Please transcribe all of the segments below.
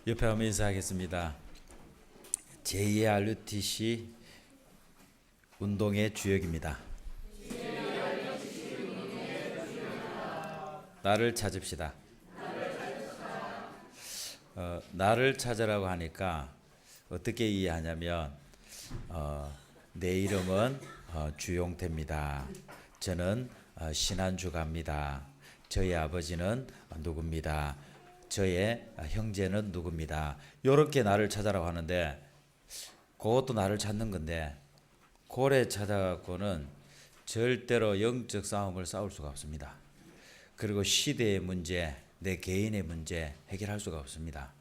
옆에 한번 인사하겠습니다. JRUTC 운동의 주역입니다. 나를 찾읍시다. 나를 찾으라고 하니까 어떻게 이해하냐면 내 이름은 주용태입니다. 저는 신한주가입니다. 저희 아버지는 누구입니다. 저의 형제는 누구입니다. 이렇게 나를 찾아라고 하는데 그것도 나를 찾는 건데 고래 찾아갖고는 절대로 영적 싸움을 싸울 수가 없습니다. 그리고 시대의 문제, 내 개인의 문제 해결할 수가 없습니다.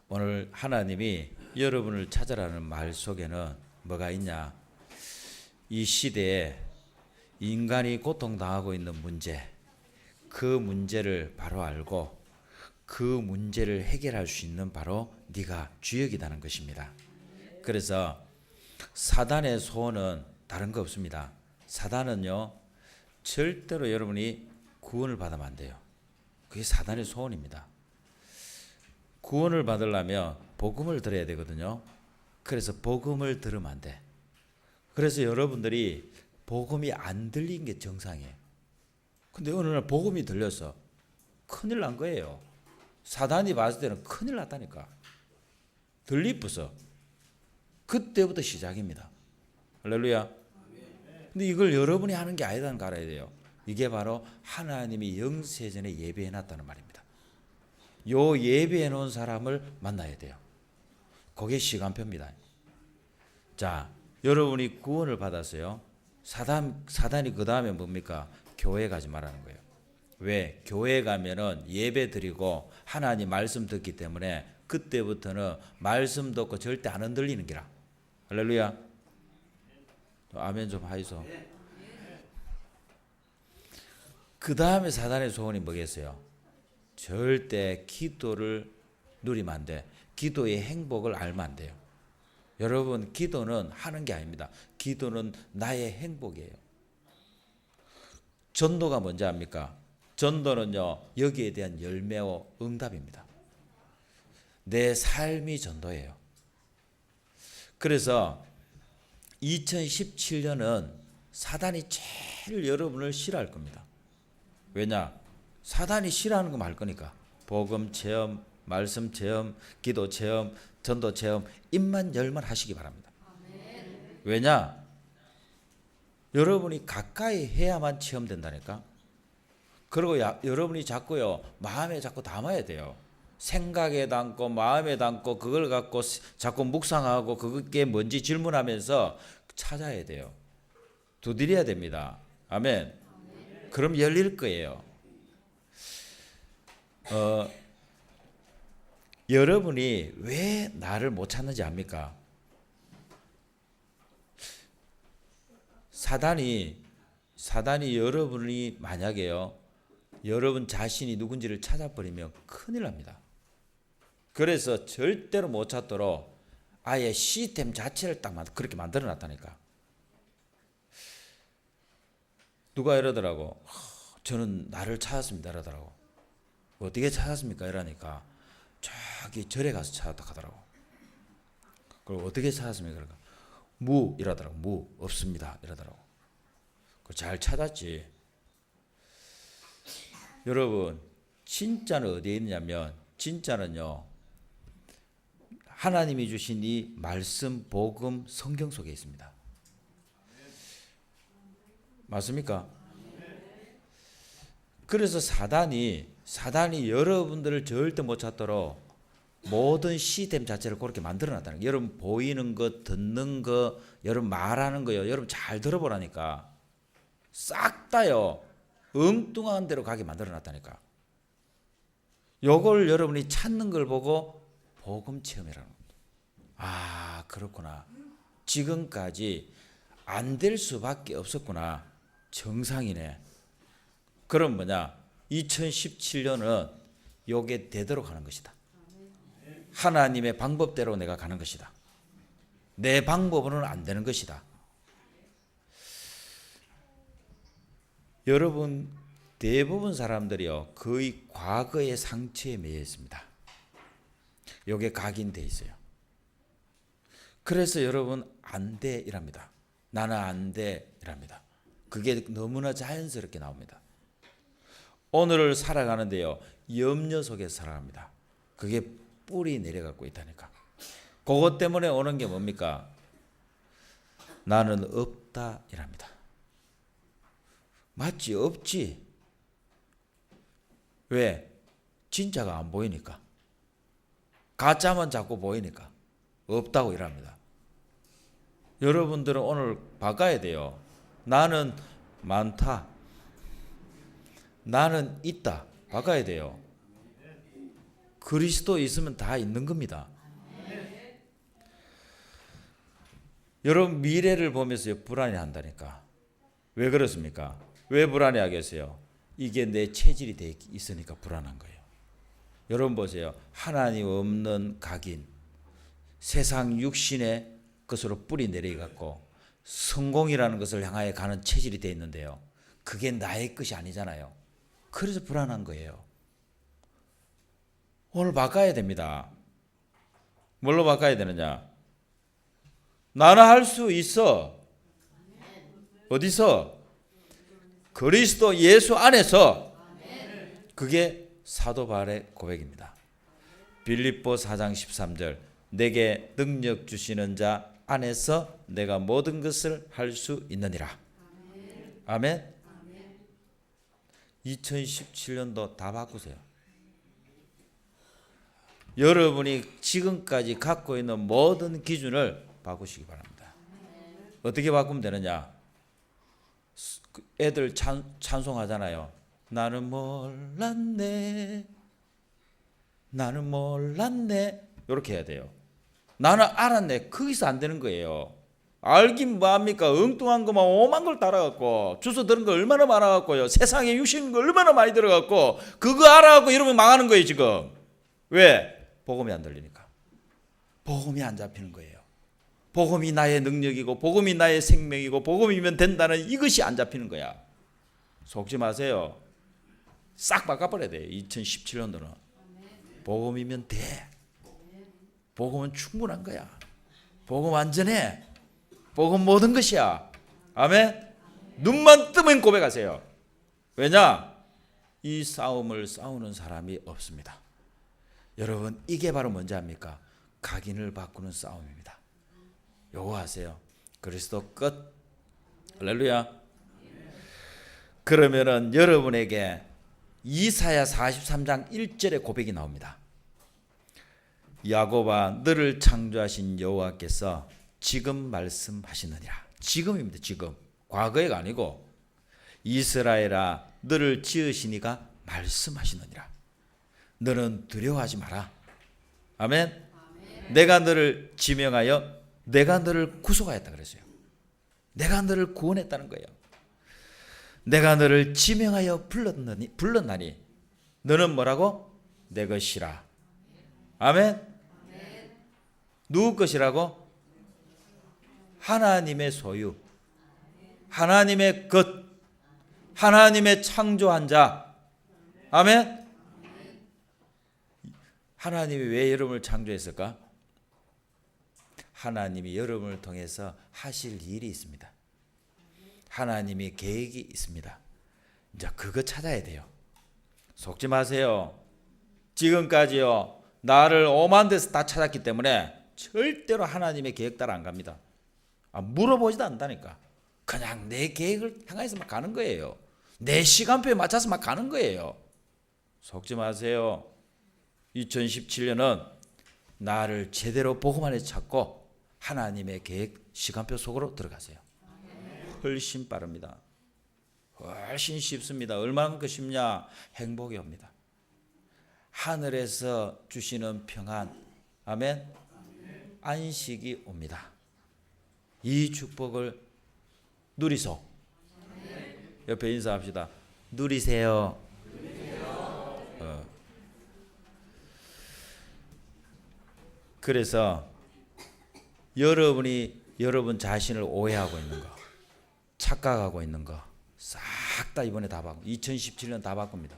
오늘 하나님이 여러분을 찾아라는 말 속에는 뭐가 있냐? 이 시대에 인간이 고통당하고 있는 문제, 그 문제를 바로 알고 그 문제를 해결할 수 있는 바로 네가 주역이라는 것입니다. 그래서 사단의 소원은 다른 거 없습니다. 사단은요, 절대로 여러분이 구원을 받으면 안 돼요. 그게 사단의 소원입니다. 구원을 받으려면 복음을 들어야 되거든요. 그래서 복음을 들으면 안 돼. 그래서 여러분들이 복음이 안 들린 게 정상이에요. 근데 어느 날 복음이 들려서 큰일 난 거예요. 사단이 봤을 때는 큰일 났다니까. 들리쁘서 그때부터 시작입니다. 할렐루야. 근데 이걸 여러분이 하는 게 아니다는 거 알아야 돼요. 이게 바로 하나님이 영세전에 예배해 놨다는 말입니다. 요 예배해 놓은 사람을 만나야 돼요. 그게 시간표입니다. 자, 여러분이 구원을 받았어요. 사단이 그 다음에 뭡니까? 교회 가지 말라는 거예요. 왜? 교회 가면은 예배 드리고 하나님 말씀 듣기 때문에 그때부터는 말씀 듣고 절대 안 흔들리는 기라. 할렐루야. 아멘 좀 하이소. 그 다음에 사단의 소원이 뭐겠어요? 절대 기도를 누리면 안 돼. 기도의 행복을 알면 안 돼요. 여러분, 기도는 하는 게 아닙니다. 기도는 나의 행복이에요. 전도가 뭔지 압니까? 전도는요, 여기에 대한 열매와 응답입니다. 내 삶이 전도예요. 그래서 2017년은 사단이 제일 여러분을 싫어할 겁니다. 왜냐? 사단이 싫어하는 거 말 거니까. 복음 체험, 말씀 체험, 기도 체험, 전도 체험 입만 열만 하시기 바랍니다. 왜냐? 여러분이 가까이 해야만 체험된다니까. 그리고 여러분이 자꾸요, 마음에 자꾸 담아야 돼요. 생각에 담고 마음에 담고 그걸 갖고 자꾸 묵상하고 그게 뭔지 질문하면서 찾아야 돼요. 두드려야 됩니다. 아멘. 그럼 열릴 거예요. 여러분이 왜 나를 못 찾는지 압니까? 사단이 여러분이 만약에요, 여러분 자신이 누군지를 찾아버리면 큰일 납니다. 그래서 절대로 못 찾도록 아예 시스템 자체를 딱 그렇게 만들어 놨다니까. 누가 이러더라고. 저는 나를 찾았습니다. 이러더라고. 어떻게 찾았습니까? 이러니까 저기 절에 가서 찾았다 하더라고. 그리고 어떻게 찾았습니까? 그러니까 무 이러더라고. 무 없습니다. 이러더라고. 잘 찾았지. 여러분, 진짜는 어디에 있냐면, 진짜는요, 하나님이 주신 이 말씀, 복음, 성경 속에 있습니다. 맞습니까? 그래서 사단이 여러분들을 절대 못 찾도록 모든 시스템 자체를 그렇게 만들어 놨다는 거예요. 여러분 보이는 거, 듣는 거, 여러분 말하는 거요. 여러분 잘 들어보라니까. 싹 다요, 엉뚱한 대로 가게 만들어 놨다니까. 요걸 여러분이 찾는 걸 보고 복음 체험이라는 겁니다. 아, 그렇구나. 지금까지 안 될 수밖에 없었구나. 정상이네. 그럼 뭐냐? 2017년은 요게 되도록 하는 것이다. 하나님의 방법대로 내가 가는 것이다. 내 방법으로는 안 되는 것이다. 여러분, 대부분 사람들이요, 거의 과거의 상처에 매여 있습니다. 요게 각인돼 있어요. 그래서 여러분 안 돼 이랍니다. 나는 안 돼 이랍니다. 그게 너무나 자연스럽게 나옵니다. 오늘을 살아가는데요, 염려 속에서 살아갑니다. 그게 뿌리 내려가고 있다니까. 그것 때문에 오는 게 뭡니까? 나는 없다 이랍니다. 맞지? 없지. 왜? 진짜가 안 보이니까. 가짜만 자꾸 보이니까 없다고 이랍니다. 여러분들은 오늘 바꿔야 돼요. 나는 많다. 나는 있다. 바꿔야 돼요. 그리스도 있으면 다 있는 겁니다. 여러분 미래를 보면서 불안해한다니까. 왜 그렇습니까? 왜 불안해하겠어요? 이게 내 체질이 돼 있으니까 불안한 거예요. 여러분 보세요. 하나님 없는 각인, 세상 육신의 것으로 뿌리 내려갖고 성공이라는 것을 향하여 가는 체질이 돼 있는데요, 그게 나의 것이 아니잖아요. 그래서 불안한 거예요. 오늘 바꿔야 됩니다. 뭘로 바꿔야 되느냐? 나는 할 수 있어. 어디서? 그리스도 예수 안에서. 그게 사도 바울의 고백입니다. 빌립보 4장 13절, 내게 능력 주시는 자 안에서 내가 모든 것을 할 수 있느니라. 아멘. 2017년도 다 바꾸세요. 여러분이 지금까지 갖고 있는 모든 기준을 바꾸시기 바랍니다. 어떻게 바꾸면 되느냐? 애들 찬송하잖아요. 나는 몰랐네. 나는 몰랐네. 이렇게 해야 돼요. 나는 알았네. 거기서 안 되는 거예요. 알긴 뭐합니까? 엉뚱한 것만 오만 걸 따라갖고 주워 들은 거 얼마나 많아갖고요. 세상에 유신 거 얼마나 많이 들어갖고 그거 알아갖고 이러면 망하는 거예요 지금. 왜? 복음이 안 들리니까. 복음이 안 잡히는 거예요. 복음이 나의 능력이고 복음이 나의 생명이고 복음이면 된다는 이것이 안 잡히는 거야. 속지 마세요. 싹 바꿔버려야 돼요. 2017년도는. 복음이면 돼. 복음은 충분한 거야. 복음 완전해. 복음 모든 것이야. 아멘. 눈만 뜨면 고백하세요. 왜냐? 이 싸움을 싸우는 사람이 없습니다. 여러분 이게 바로 뭔지 압니까? 각인을 바꾸는 싸움입니다. 요거 하세요. 그리스도 끝. 할렐루야. 그러면은 여러분에게 이사야 43장 1절의 고백이 나옵니다. 야곱아 너를 창조하신 여호와께서 지금 말씀하시느니라. 지금입니다. 지금. 과거가 아니고 이스라엘아 너를 지으시니가 말씀하시느니라. 너는 두려워하지 마라. 아멘. 내가 너를 지명하여 내가 너를 구속하였다 그랬어요. 내가 너를 구원했다는 거예요. 내가 너를 지명하여 불렀나니 너는 뭐라고? 내 것이라. 아멘. 누구 것이라고? 하나님의 소유, 하나님의 것, 하나님의 창조한 자. 아멘. 하나님이 왜 여러분을 창조했을까? 하나님이 여러분을 통해서 하실 일이 있습니다. 하나님이 계획이 있습니다. 이제 그거 찾아야 돼요. 속지 마세요. 지금까지요 나를 오만 데서 다 찾았기 때문에 절대로 하나님의 계획 따라 안 갑니다. 물어보지도 않다니까. 그냥 내 계획을 향해서 막 가는 거예요. 내 시간표에 맞춰서 막 가는 거예요. 속지 마세요. 2017년은 나를 제대로 복음 안에 찾고 하나님의 계획 시간표 속으로 들어가세요. 훨씬 빠릅니다. 훨씬 쉽습니다. 얼마만큼 쉽냐? 행복이 옵니다. 하늘에서 주시는 평안, 아멘, 안식이 옵니다. 이 축복을 누리소. 옆에 인사합시다. 누리세요. 그래서 여러분이 여러분 자신을 오해하고 있는 거, 착각하고 있는 거 싹 다 이번에 다 바꾸. 2017년 다 바꿉니다.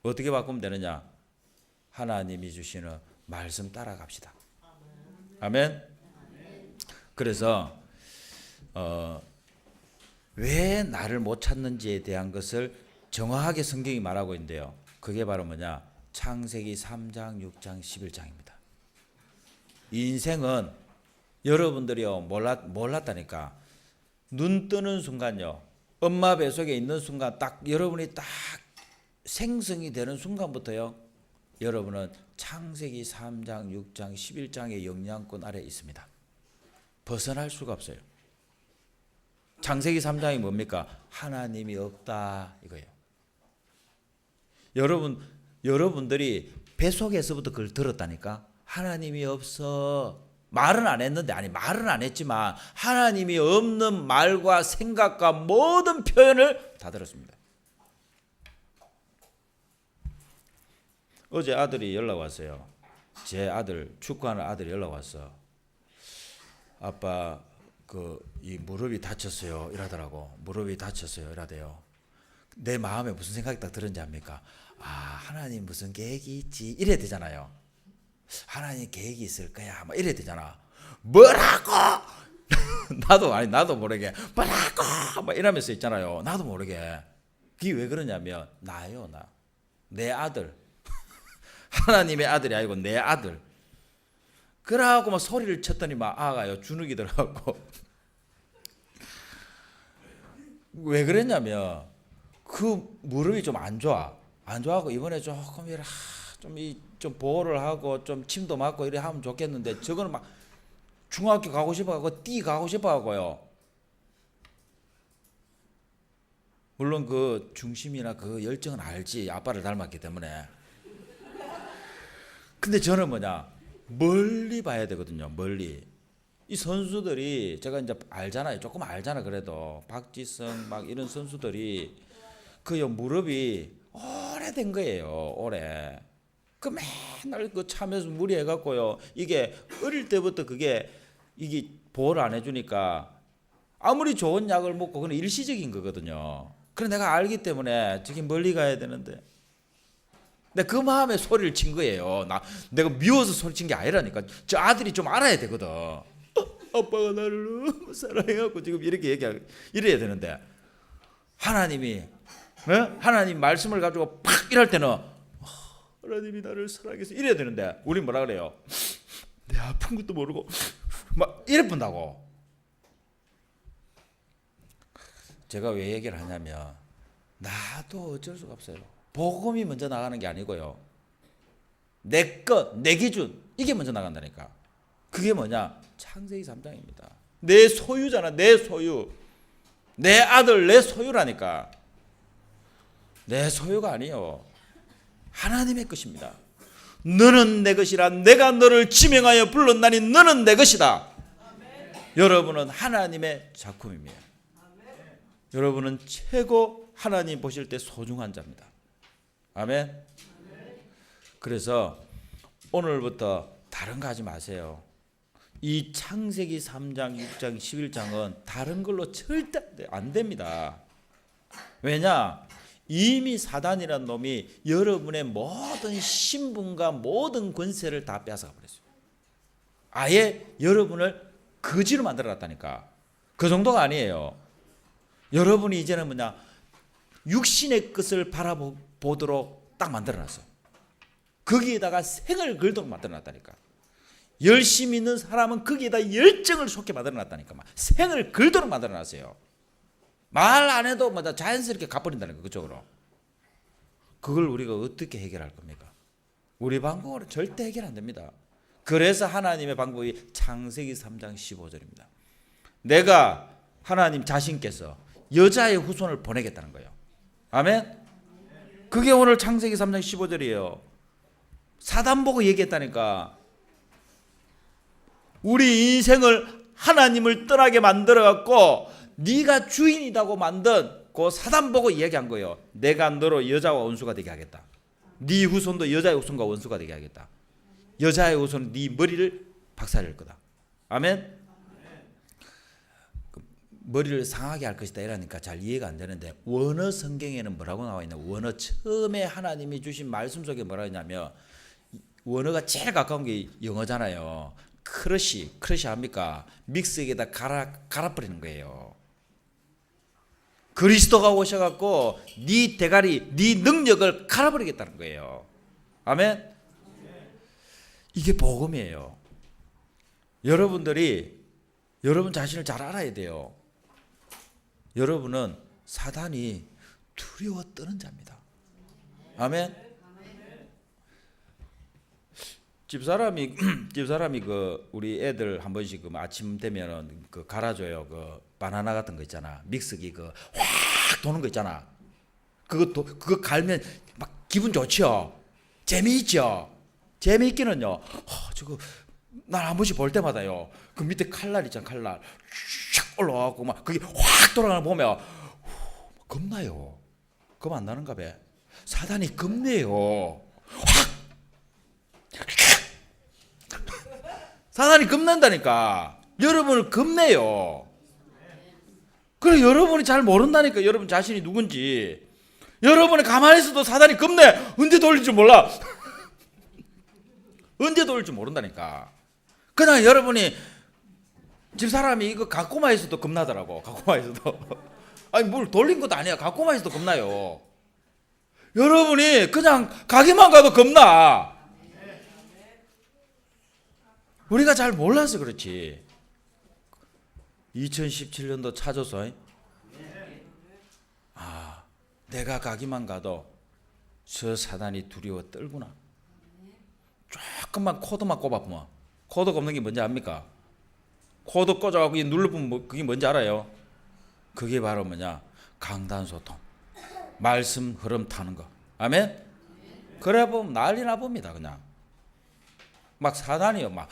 어떻게 바꾸면 되느냐? 하나님이 주시는 말씀 따라갑시다. 아멘. 그래서 왜 나를 못 찾는지에 대한 것을 정확하게 성경이 말하고 있는데요. 그게 바로 뭐냐? 창세기 3장, 6장, 11장입니다. 인생은 여러분들이요 몰랐다니까. 눈 뜨는 순간요, 엄마 뱃속에 있는 순간 딱 여러분이 딱 생성이 되는 순간부터요, 여러분은 창세기 3장, 6장, 11장의 영향권 아래 있습니다. 벗어날 수가 없어요. 창세기 3장이 뭡니까? 하나님이 없다 이거예요. 여러분들이 뱃속에서부터 그걸 들었다니까. 하나님이 없어. 말은 안 했는데, 말은 안 했지만 하나님이 없는 말과 생각과 모든 표현을 다 들었습니다. 어제 아들이 연락 왔어요. 제 아들, 축구하는 아들이 연락 왔어. 아빠 이 무릎이 다쳤어요 이러더라고. 무릎이 다쳤어요 이러대요. 내 마음에 무슨 생각이 딱 들었는지 압니까? 하나님 무슨 계획이 있지 이래야 되잖아요. 하나님 계획이 있을 거야 막 이래야 되잖아. 뭐라고? 나도 모르게 뭐라고 막 이러면서 있잖아요. 나도 모르게. 그게 왜 그러냐면 나요. 내 아들. 하나님의 아들이 아니고 내 아들. 그러고 막 소리를 쳤더니 막 아가요 주눅이 들어갖고. 왜 그랬냐면 그 무릎이 좀 안 좋아하고 이번에 조금 좀 보호를 하고 좀 침도 맞고 이래 하면 좋겠는데, 저거는 막 중학교 가고 싶어하고 가고 싶어하고요. 물론 그 중심이나 그 열정은 알지, 아빠를 닮았기 때문에. 근데 저는 멀리 봐야 되거든요. 멀리. 이 선수들이 제가 이제 알잖아요. 조금 알잖아. 그래도 박지성 막 이런 선수들이 그 무릎이 오래된 거예요. 오래. 그 맨날 그 차면서 무리해갖고요. 이게 어릴 때부터 이게 보호를 안 해주니까 아무리 좋은 약을 먹고 그건 일시적인 거거든요. 그래 내가 알기 때문에 저기 멀리 가야 되는데. 근데 그 마음에 소리를 친 거예요. 내가 미워서 소리 친 게 아니라니까. 저 아들이 좀 알아야 되거든. 아빠가 나를 너무 사랑해갖고 지금 이렇게 이래야 되는데, 하나님이 하나님 말씀을 가지고 팍 이럴 때는 하나님이 나를 사랑해서 이래야 되는데, 우린 뭐라 그래요? 내 아픈 것도 모르고 막 이래 본다고. 제가 왜 얘기를 하냐면 나도 어쩔 수가 없어요. 복음이 먼저 나가는 게 아니고요, 내 것, 내 기준 이게 먼저 나간다니까. 그게 뭐냐? 창세기 3장입니다. 내 소유잖아. 내 소유. 내 아들 내 소유라니까. 내 소유가 아니요, 하나님의 것입니다. 너는 내 것이라 내가 너를 지명하여 불렀나니 너는 내 것이다. 아멘. 여러분은 하나님의 작품입니다. 아멘. 여러분은 최고 하나님 보실 때 소중한 자입니다. 아멘. 아멘. 그래서 오늘부터 다른 거 하지 마세요. 이 창세기 3장, 6장, 11장은 다른 걸로 절대 안 됩니다. 왜냐? 이미 사단이라는 놈이 여러분의 모든 신분과 모든 권세를 다 뺏어가 버렸어요. 아예 여러분을 거지로 만들어놨다니까. 그 정도가 아니에요. 여러분이 이제는 육신의 것을 바라보도록 딱 만들어놨어요. 거기에다가 생을 걸도록 만들어놨다니까. 열심히 있는 사람은 거기에다 열정을 쏟게 만들어놨다니까. 생을 걸도록 만들어놨어요. 말 안 해도 자연스럽게 가버린다는 거, 그쪽으로. 그걸 우리가 어떻게 해결할 겁니까? 우리 방법으로 절대 해결 안 됩니다. 그래서 하나님의 방법이 창세기 3장 15절입니다. 내가 하나님 자신께서 여자의 후손을 보내겠다는 거예요. 아멘? 그게 오늘 창세기 3장 15절이에요. 사단 보고 얘기했다니까. 우리 인생을 하나님을 떠나게 만들어갖고 네가 주인이라고 만든 그 사단 보고 이야기한 거예요. 내가 너로 여자와 원수가 되게 하겠다. 네 후손도 여자의 후손과 원수가 되게 하겠다. 여자의 후손은 네 머리를 박살낼 거다. 아멘? 머리를 상하게 할 것이다 이러니까 잘 이해가 안 되는데, 원어 성경에는 뭐라고 나와 있냐? 원어 처음에 하나님이 주신 말씀 속에 뭐라 했냐면 원어가 제일 가까운 게 영어잖아요. 크러쉬 합니까? 믹스에다 갈아버리는 거예요. 그리스도가 오셔갖고 네 대가리, 네 능력을 갈아버리겠다는 거예요. 아멘. 이게 복음이에요. 여러분들이 여러분 자신을 잘 알아야 돼요. 여러분은 사단이 두려워 떠는 자입니다. 아멘. 집사람이 그 우리 애들 한 번씩 그 아침 되면은 그 갈아줘요. 그 바나나 같은 거 있잖아. 믹스기 그 확 도는 거 있잖아. 그거 갈면 막 기분 좋죠. 재미있죠. 재미있기는요. 저거 난 한 번씩 볼 때마다요. 그 밑에 칼날 있잖아. 칼날 쫙 올라와갖고 막 그게 확 돌아가는 거 보면 겁나요. 겁 안 나는가 봐. 사단이 겁내요. 확 사단이 겁난다니까. 여러분을 겁내요. 그래 여러분이 잘 모른다니까. 여러분 자신이 누군지. 여러분이 가만히 있어도 사단이 겁내. 언제 돌릴 줄 몰라. 언제 돌릴 줄 모른다니까. 그냥 여러분이 집사람이 이거 갖고만 있어도 겁나더라고. 갖고만 있어도. 아니 뭘 돌린 것도 아니야. 갖고만 있어도 겁나요. 여러분이 그냥 가기만 가도 겁나. 우리가 잘 몰라서 그렇지. 2017년도 찾아서 내가 가기만 가도 저 사단이 두려워 떨구나. 조금만 코드만 꼽아보면 코드 꼽는 게 뭔지 압니까? 코드 꽂아갖고 눌러보면 그게 뭔지 알아요? 그게 바로 뭐냐? 강단소통. 말씀 흐름 타는 거. 아멘? 그래 보면 난리 나봅니다. 그냥 막 사단이요 막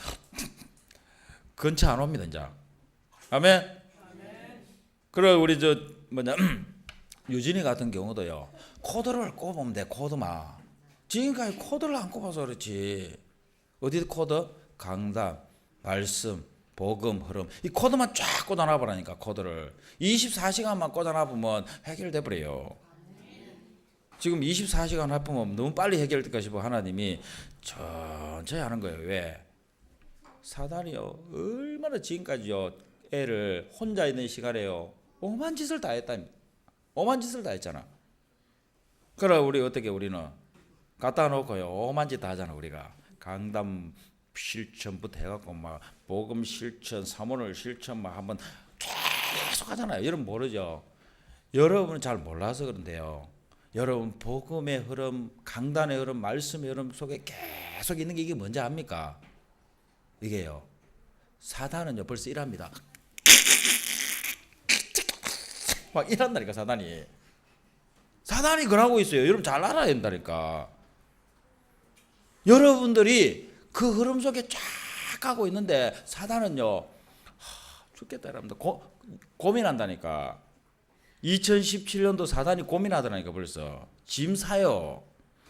근처 안 옵니다. 이제 아멘? 그래 우리 저 뭐냐 유진이 같은 경우도요. 코드를 꼽으면 돼. 코드만. 지금까지 코드를 안 꼽아서 그렇지. 어디 코드? 강단, 말씀, 복음, 흐름. 이 코드만 쫙 꽂아놔버라니까. 코드를 24시간만 꽂아놔보면 해결돼 버려요. 지금 24시간 합하면 너무 빨리 해결될까 싶어 하나님이 천천히 하는 거예요. 왜? 사단이요 얼마나 지금까지요 애를 혼자 있는 시간에요 오만 짓을 다 했다니까. 오만 짓을 다 했잖아. 그래 우리 어떻게 우리는 갖다 놓고요 오만 짓 다 하잖아. 우리가 강단 실천부터 해갖고 막 복음 실천, 사모를 실천 막 한번 계속 하잖아요. 여러분 모르죠? 여러분은 잘 몰라서 그런데요. 여러분 복음의 흐름, 강단의 흐름, 말씀의 흐름 속에 계속 있는 게 이게 뭔지 압니까? 이게요. 사단은요 벌써 일합니다. 막 이란다니까 사단이. 사단이 그러고 있어요. 여러분 잘 알아야 된다니까. 여러분들이 그 흐름 속에 쫙 가고 있는데 사단은요 죽겠다 이랍니다. 고민한다니까. 2017년도 사단이 고민하더라니까. 벌써 짐 사요.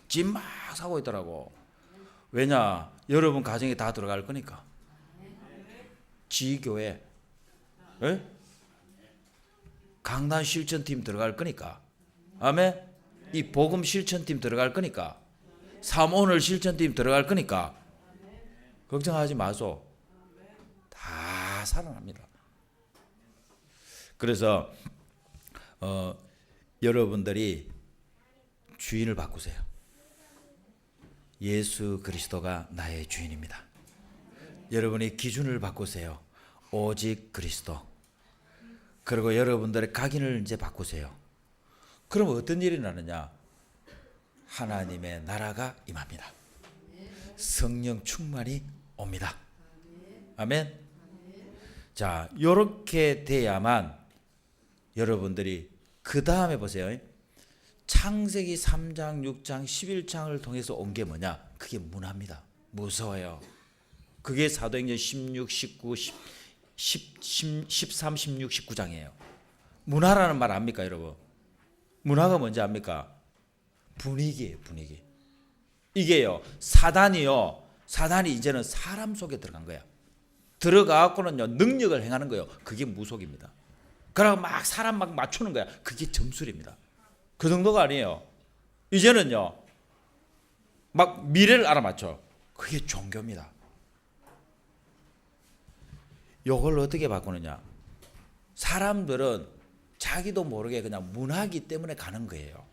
짐 막 사고 있더라고. 왜냐? 여러분 가정에 다 들어갈 거니까. 지교회 강단 실천팀 들어갈 거니까. 아멘. 이 복음 실천팀 들어갈 거니까. 삼오늘 실천팀 들어갈 거니까. 걱정하지 마소. 다 살아납니다. 그래서 여러분들이 주인을 바꾸세요. 예수 그리스도가 나의 주인입니다. 여러분이 기준을 바꾸세요. 오직 그리스도. 그리고 여러분들의 각인을 이제 바꾸세요. 그럼 어떤 일이 나느냐? 하나님의 나라가 임합니다. 성령 충만이 옵니다. 아멘. 자, 이렇게 돼야만 여러분들이 그 다음에 보세요. 창세기 3장, 6장, 11장을 통해서 온 게 뭐냐? 그게 문화입니다. 무서워요. 그게 사도행전 16, 19, 13, 16, 19장이에요. 문화라는 말 압니까, 여러분? 문화가 뭔지 압니까? 분위기예요, 분위기. 이게요, 사단이 이제는 사람 속에 들어간 거야. 들어가갖고는요, 능력을 행하는 거예요. 그게 무속입니다. 그러고 막 사람 막 맞추는 거야. 그게 점술입니다. 그 정도가 아니에요. 이제는요, 막 미래를 알아맞혀. 그게 종교입니다. 이걸 어떻게 바꾸느냐? 사람들은 자기도 모르게 그냥 문화이기 때문에 가는 거예요.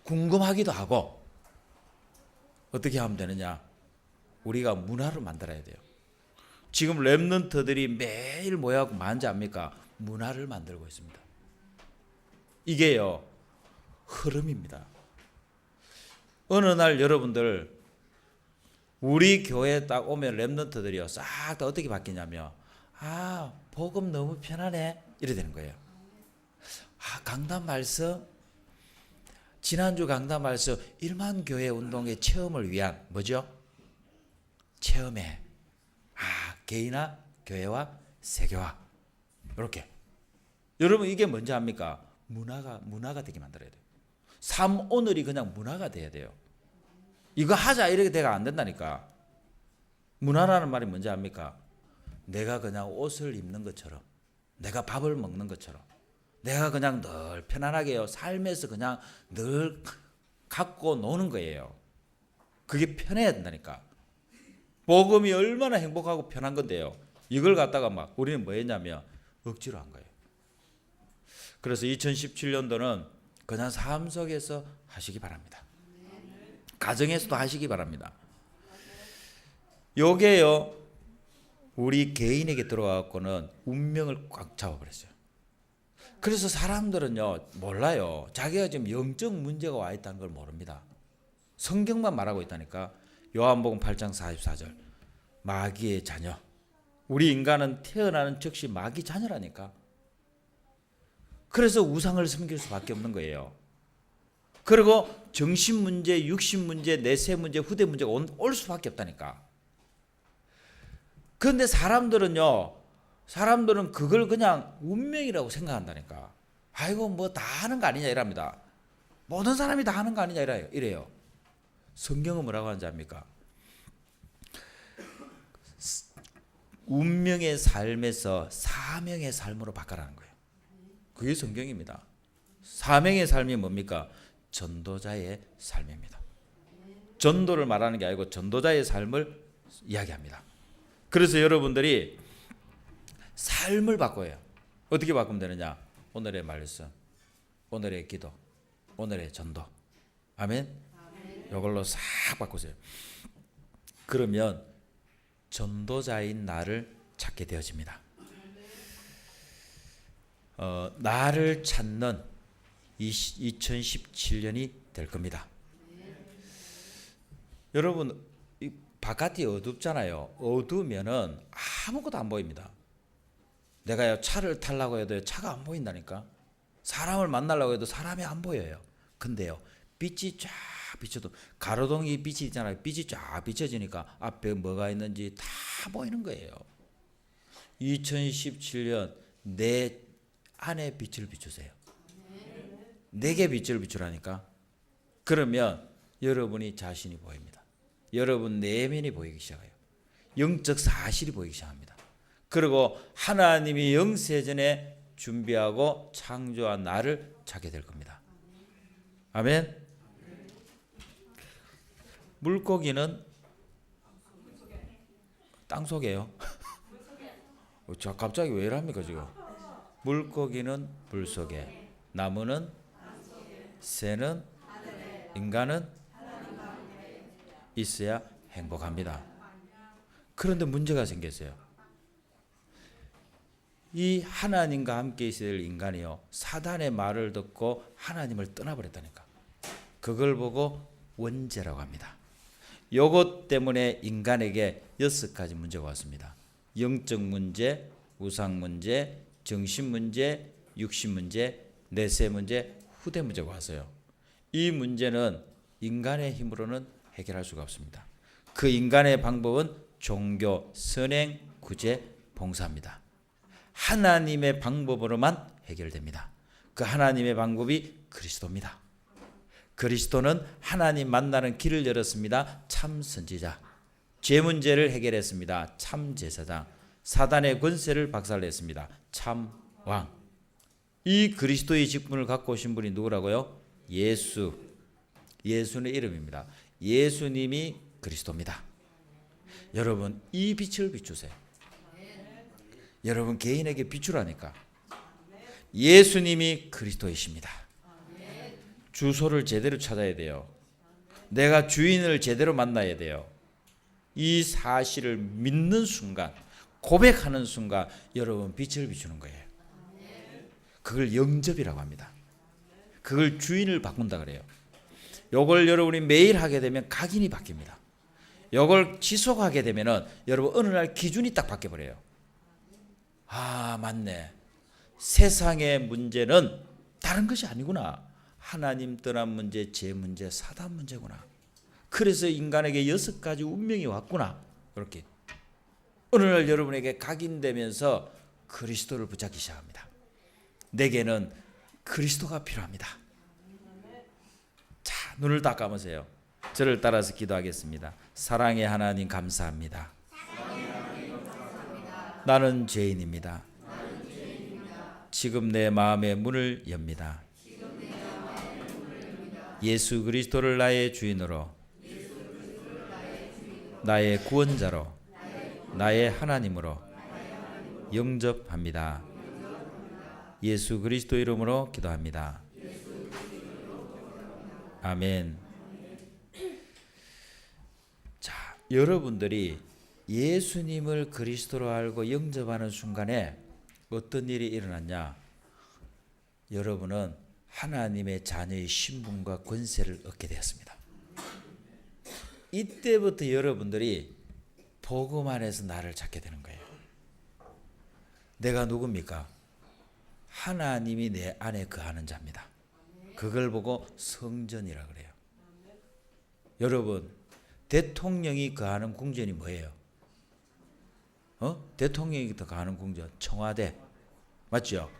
궁금하기도 하고. 어떻게 하면 되느냐? 우리가 문화를 만들어야 돼요. 지금 렘넌트들이 매일 모여서 뭐하는지 압니까? 문화를 만들고 있습니다. 이게요, 흐름입니다. 어느 날 여러분들, 우리 교회에 딱 오면 렘넌트들이요, 싹 다 어떻게 바뀌냐면, 복음 너무 편하네, 이래 되는 거예요. 강단 말씀, 지난주 강단 말씀 1만 교회 운동의 체험을 위한 뭐죠? 체험회. 개인화, 교회와 세계화. 이렇게. 여러분 이게 뭔지 압니까? 문화가 되게 만들어야 돼요. 삶 오늘이 그냥 문화가 돼야 돼요. 이거 하자 이렇게 돼가 안 된다니까. 문화라는 말이 뭔지 압니까? 내가 그냥 옷을 입는 것처럼, 내가 밥을 먹는 것처럼, 내가 그냥 늘 편안하게요. 삶에서 그냥 늘 갖고 노는 거예요. 그게 편해야 된다니까. 복음이 얼마나 행복하고 편한 건데요. 이걸 갖다가 막 우리는 뭐 했냐면 억지로 한 거예요. 그래서 2017년도는 그냥 삶 속에서 하시기 바랍니다. 가정에서도 하시기 바랍니다. 요게요, 우리 개인에게 들어와갖고는 운명을 꽉 잡아버렸어요. 그래서 사람들은요, 몰라요. 자기가 지금 영적 문제가 와 있다는 걸 모릅니다. 성경만 말하고 있다니까. 요한복음 8장 44절. 마귀의 자녀. 우리 인간은 태어나는 즉시 마귀 자녀라니까. 그래서 우상을 섬길 수밖에 없는 거예요. 그리고 정신 문제, 육신 문제, 내세 문제, 후대 문제가 올 수밖에 없다니까. 그런데 사람들은 그걸 그냥 운명이라고 생각한다니까. 아이고 뭐 다 하는 거 아니냐 이랍니다. 모든 사람이 다 하는 거 아니냐 이래요. 성경은 뭐라고 하는지 압니까? 운명의 삶에서 사명의 삶으로 바꿔라는 거예요. 그게 성경입니다. 사명의 삶이 뭡니까? 전도자의 삶입니다. 전도를 말하는 게 아니고 전도자의 삶을 이야기합니다. 그래서 여러분들이 삶을 바꿔요. 어떻게 바꾸면 되느냐? 오늘의 말씀, 오늘의 기도, 오늘의 전도. 아멘? 이걸로 싹 바꾸세요. 그러면 전도자인 나를 찾게 되어집니다. 나를 찾는 2017년이 될 겁니다. 여러분 바깥이 어둡잖아요. 어두우면은 아무것도 안 보입니다. 내가요 차를 타려고 해도 차가 안 보인다니까. 사람을 만나려고 해도 사람이 안 보여요. 근데요 빛이 쫙 비춰도 가로등이 빛이 있잖아요. 빛이 쫙 비춰지니까 앞에 뭐가 있는지 다 보이는 거예요. 2017년 내 안에 빛을 비추세요. 내게 빛을 비추라니까. 그러면 여러분이 자신이 보입니다. 여러분 내면이 보이기 시작해요. 영적 사실이 보이기 시작합니다. 그리고 하나님이 영세전에 준비하고 창조한 나를 찾게 될 겁니다. 아멘. 물고기는 땅속에요. 자, 갑자기 왜 이랍니까 지금? 물고기는 물속에, 나무는 새는, 인간은 있어야 행복합니다. 그런데 문제가 생겼어요. 이 하나님과 함께 있어야 될 인간이요, 사단의 말을 듣고 하나님을 떠나버렸다니까. 그걸 보고 원죄라고 합니다. 요것 때문에 인간에게 6가지 문제가 왔습니다. 영적 문제, 우상 문제, 정신 문제, 육신 문제, 내세 문제, 후대 문제가 왔어요. 이 문제는 인간의 힘으로는 해결할 수가 없습니다. 그 인간의 방법은 종교, 선행, 구제, 봉사입니다. 하나님의 방법으로만 해결됩니다. 그 하나님의 방법이 그리스도입니다. 그리스도는 하나님 만나는 길을 열었습니다. 참 선지자. 죄 문제를 해결했습니다. 참 제사장. 사단의 권세를 박살냈습니다. 참 왕. 이 그리스도의 직분을 갖고 오신 분이 누구라고요? 예수. 예수는 이름입니다. 예수님이 그리스도입니다. 여러분 이 빛을 비추세요. 여러분 개인에게 비추라니까. 예수님이 그리스도이십니다. 주소를 제대로 찾아야 돼요. 내가 주인을 제대로 만나야 돼요. 이 사실을 믿는 순간, 고백하는 순간 여러분 빛을 비추는 거예요. 그걸 영접이라고 합니다. 그걸 주인을 바꾼다 그래요. 요걸 여러분이 매일 하게 되면 각인이 바뀝니다. 요걸 지속하게 되면은 여러분 어느 날 기준이 딱 바뀌어 버려요. 아, 맞네. 세상의 문제는 다른 것이 아니구나. 하나님 떠난 문제, 제 문제, 사단 문제구나. 그래서 인간에게 6가지 운명이 왔구나. 이렇게 어느 날 여러분에게 각인되면서 그리스도를 붙잡기 시작합니다. 내게는 그리스도가 필요합니다. 자, 눈을 딱 감으세요. 저를 따라서 기도하겠습니다. 사랑의 하나님 감사합니다. 나는 죄인입니다. 지금 내 마음의 문을 엽니다. 예수 그리스도를 나의 주인으로, 나의 구원자로, 나의 하나님으로 영접합니다. 예수 그리스도 이름으로 기도합니다. 아멘. 자, 여러분들이 예수님을 그리스도로 알고 영접하는 순간에 어떤 일이 일어났냐? 여러분은 하나님의 자녀의 신분과 권세를 얻게 되었습니다. 이때부터 여러분들이 복음 안에서 나를 찾게 되는 거예요. 내가 누굽니까? 하나님이 내 안에 거하는 자입니다. 그걸 보고 성전이라 그래요. 여러분, 대통령이 거하는 궁전이 뭐예요? 대통령이 거하는 궁전, 청와대. 맞죠?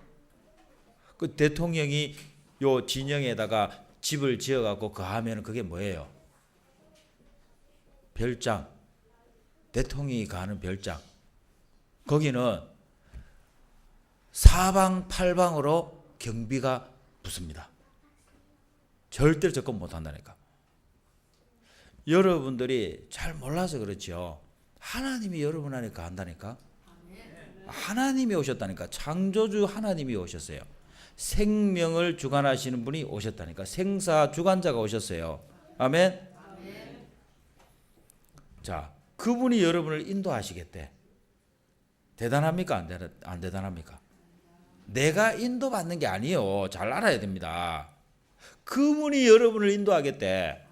그 대통령이 요 진영에다가 집을 지어갖고 거하면 그게 뭐예요? 별장. 대통령이 거하는 별장. 거기는 사방팔방으로 경비가 붙습니다. 절대로 접근 못한다니까. 여러분들이 잘 몰라서 그렇죠. 하나님이 여러분 안에 거한다니까. 하나님이 오셨다니까. 창조주 하나님이 오셨어요. 생명을 주관하시는 분이 오셨다니까. 생사 주관자가 오셨어요. 아멘. 자, 그분이 여러분을 인도하시겠대. 대단합니까? 안 대단합니까? 내가 인도받는 게 아니에요. 잘 알아야 됩니다. 그분이 여러분을 인도하겠대.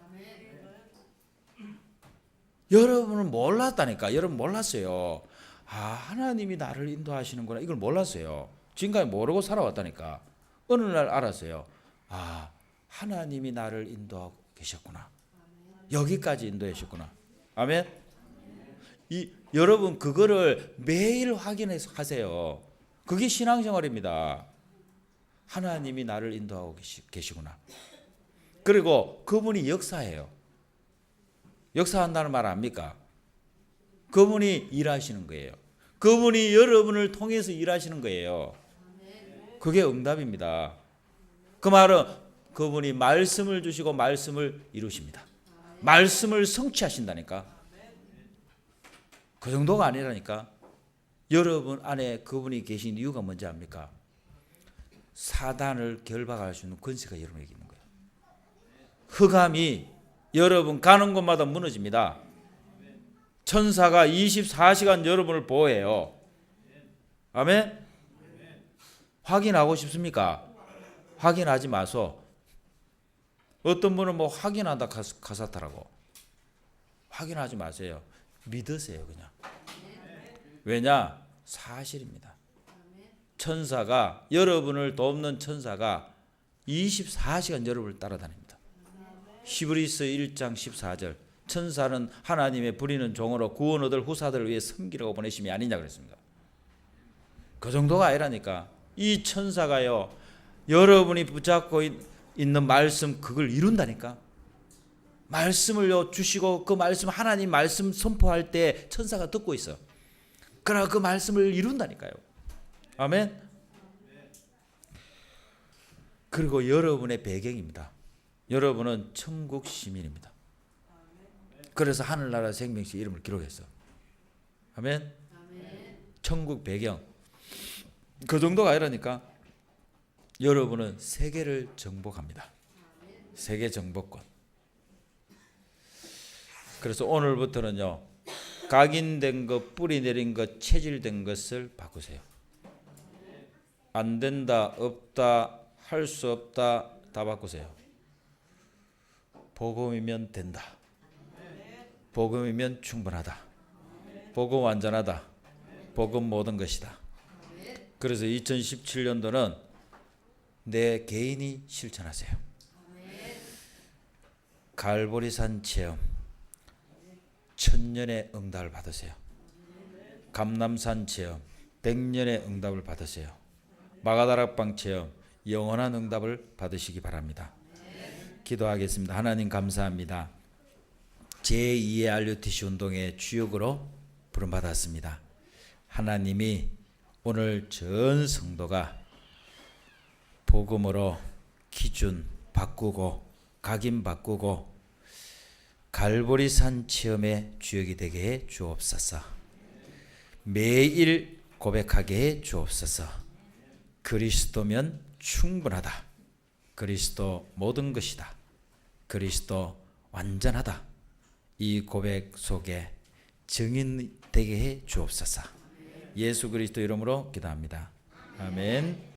여러분은 몰랐다니까. 여러분 몰랐어요. 아, 하나님이 나를 인도하시는구나. 이걸 몰랐어요. 지금까지 모르고 살아왔다니까. 어느 날 알았어요. 아, 하나님이 나를 인도하고 계셨구나. 여기까지 인도하셨구나. 아멘. 여러분 그거를 매일 확인해서 하세요. 그게 신앙생활입니다. 하나님이 나를 인도하고 계시구나. 그리고 그분이 역사해요. 역사한다는 말 압니까? 그분이 일하시는 거예요. 그분이 여러분을 통해서 일하시는 거예요. 그게 응답입니다. 그 말은 그분이 말씀을 주시고 말씀을 이루십니다. 말씀을 성취하신다니까. 그 정도가 아니라니까. 여러분 안에 그분이 계신 이유가 뭔지 압니까? 사단을 결박할 수 있는 권세가 여러분에게 있는 거예요. 흑암이 여러분 가는 곳마다 무너집니다. 천사가 24시간 여러분을 보호해요. 아멘? 확인하고 싶습니까? 확인하지 마소. 어떤 분은 뭐 확인한다 가사타라고. 확인하지 마세요. 믿으세요 그냥. 왜냐? 사실입니다. 천사가 여러분을 돕는 천사가 24시간 여러분을 따라다닙니다. 히브리서 1장 14절 천사는 하나님의 부리는 종으로 구원 얻을 후사들을 위해 섬기라고 보내심이 아니냐 그랬습니다. 그 정도가 아니라니까. 이 천사가요 여러분이 붙잡고 있는 말씀 그걸 이룬다니까. 말씀을 주시고 그 말씀 하나님 말씀 선포할 때 천사가 듣고 있어. 그러나 그 말씀을 이룬다니까요. 아멘. 그리고 여러분의 배경입니다. 여러분은 천국 시민입니다. 그래서 하늘나라 생명시 이름을 기록했어. 아멘. 천국 배경 그 정도가 아니라니까. 여러분은 세계를 정복합니다. 세계 정복권. 그래서 오늘부터는요, 각인된 것, 뿌리 내린 것, 체질된 것을 바꾸세요. 안 된다, 없다, 할 수 없다 다 바꾸세요. 복음이면 된다. 복음이면 충분하다. 복음 완전하다. 복음 모든 것이다. 그래서 2017년도는 내 개인이 실천하세요. 갈보리산 체험, 천년의 응답을 받으세요. 감남산 체험, 100년의 응답을 받으세요. 마가다락방 체험, 영원한 응답을 받으시기 바랍니다. 기도하겠습니다. 하나님 감사합니다. 제2의 RUTC 운동의 주역으로 부름받았습니다. 하나님이 오늘 전 성도가 복음으로 기준 바꾸고 각인 바꾸고 갈보리산 체험의 주역이 되게 해 주옵소서. 매일 고백하게 해 주옵소서. 그리스도면 충분하다. 그리스도 모든 것이다. 그리스도 완전하다. 이 고백 속에 증인 되게 해 주옵소서. 예수 그리스도 이름으로 기도합니다. 아멘.